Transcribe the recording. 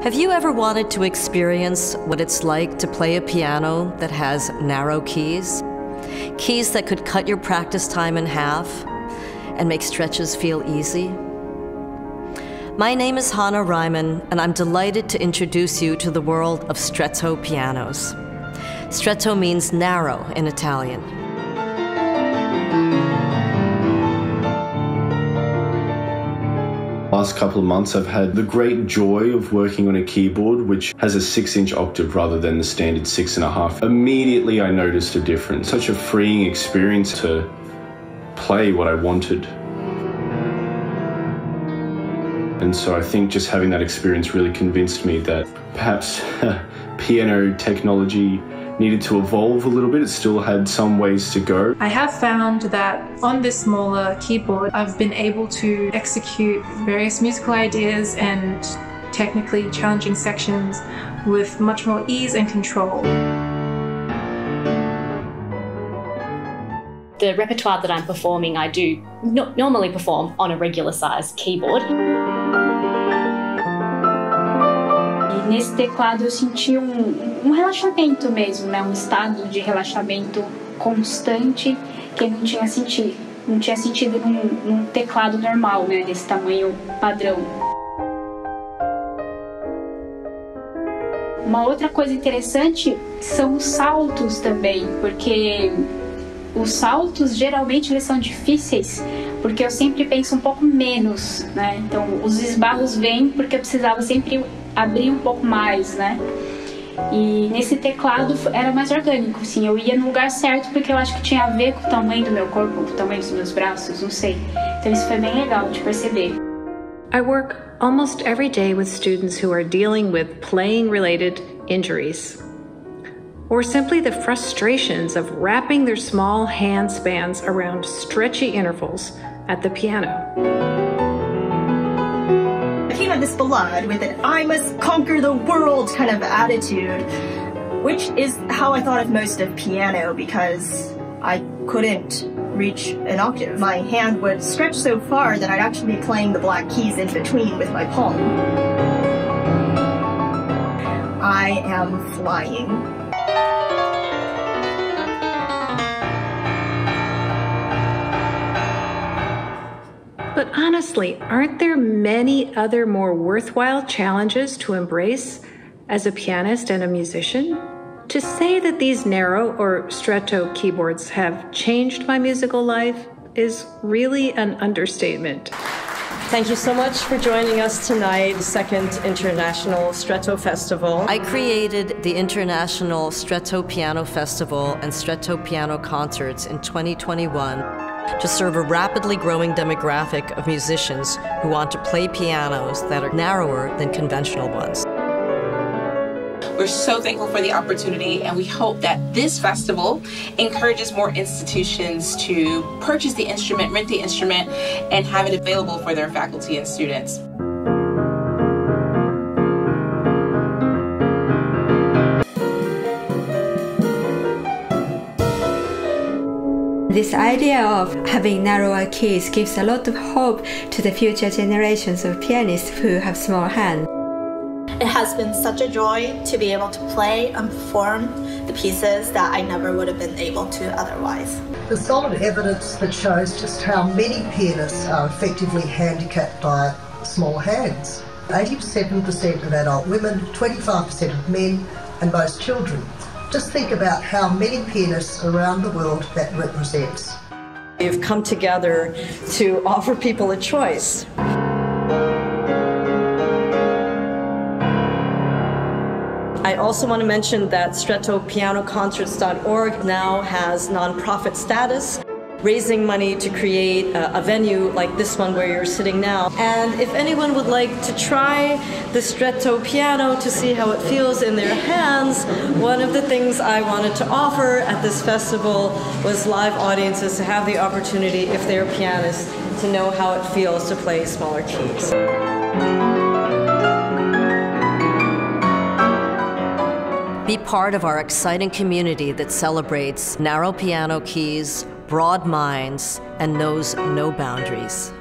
Have you ever wanted to experience what it's like to play a piano that has narrow keys? Keys that could cut your practice time in half and make stretches feel easy? My name is Hannah Ryman, and I'm delighted to introduce you to the world of Stretto pianos. Stretto means narrow in Italian. Last couple of months I've had the great joy of working on a keyboard which has a 6-inch octave rather than the standard 6.5. Immediately I noticed a difference. Such a freeing experience to play what I wanted. And so I think just having that experience really convinced me that perhaps piano technology needed to evolve a little bit. It still had some ways to go. I have found that on this smaller keyboard, I've been able to execute various musical ideas and technically challenging sections with much more ease and control. The repertoire that I'm performing, I do normally perform on a regular sized keyboard. Nesse teclado eu senti relaxamento mesmo, né? Um estado de relaxamento constante que eu não tinha sentido num teclado normal, né? Desse tamanho padrão. Uma outra coisa interessante são os saltos também, porque os saltos geralmente eles são difíceis, porque eu sempre penso um pouco menos, né? Então os esbarros vêm porque eu precisava sempre abrir um pouco mais, né? E nesse teclado era mais orgânico, assim, eu ia no lugar certo porque eu acho que tinha a ver com o tamanho do meu corpo, com o tamanho dos meus braços, não sei. Então isso foi bem legal de perceber. I work almost every day with students who are dealing with playing-related injuries, or simply the frustrations of wrapping their small hand spans around stretchy intervals at the piano. I came at this blood with an I must conquer the world kind of attitude, which is how I thought of most of piano because I couldn't reach an octave. My hand would stretch so far that I'd actually be playing the black keys in between with my palm. I am flying. But honestly, aren't there many other more worthwhile challenges to embrace as a pianist and a musician? To say that these narrow or Stretto keyboards have changed my musical life is really an understatement. Thank you so much for joining us tonight, the second International Stretto Festival. I created the International Stretto Piano Festival and Stretto Piano Concerts in 2021 to serve a rapidly growing demographic of musicians who want to play pianos that are narrower than conventional ones. We're so thankful for the opportunity, and we hope that this festival encourages more institutions to purchase the instrument, rent the instrument, and have it available for their faculty and students. This idea of having narrower keys gives a lot of hope to the future generations of pianists who have small hands. It has been such a joy to be able to play and perform the pieces that I never would have been able to otherwise. There's solid evidence that shows just how many pianists are effectively handicapped by small hands. 87% of adult women, 25% of men, and most children. Just think about how many pianists around the world that represents. We've come together to offer people a choice. I also want to mention that StrettoPianoConcerts.org now has nonprofit status, raising money to create a venue like this one where you're sitting now. And if anyone would like to try the Stretto piano to see how it feels in their hands, one of the things I wanted to offer at this festival was live audiences to have the opportunity, if they're pianists, to know how it feels to play smaller keys. Be part of our exciting community that celebrates narrow piano keys, broad minds, and knows no boundaries.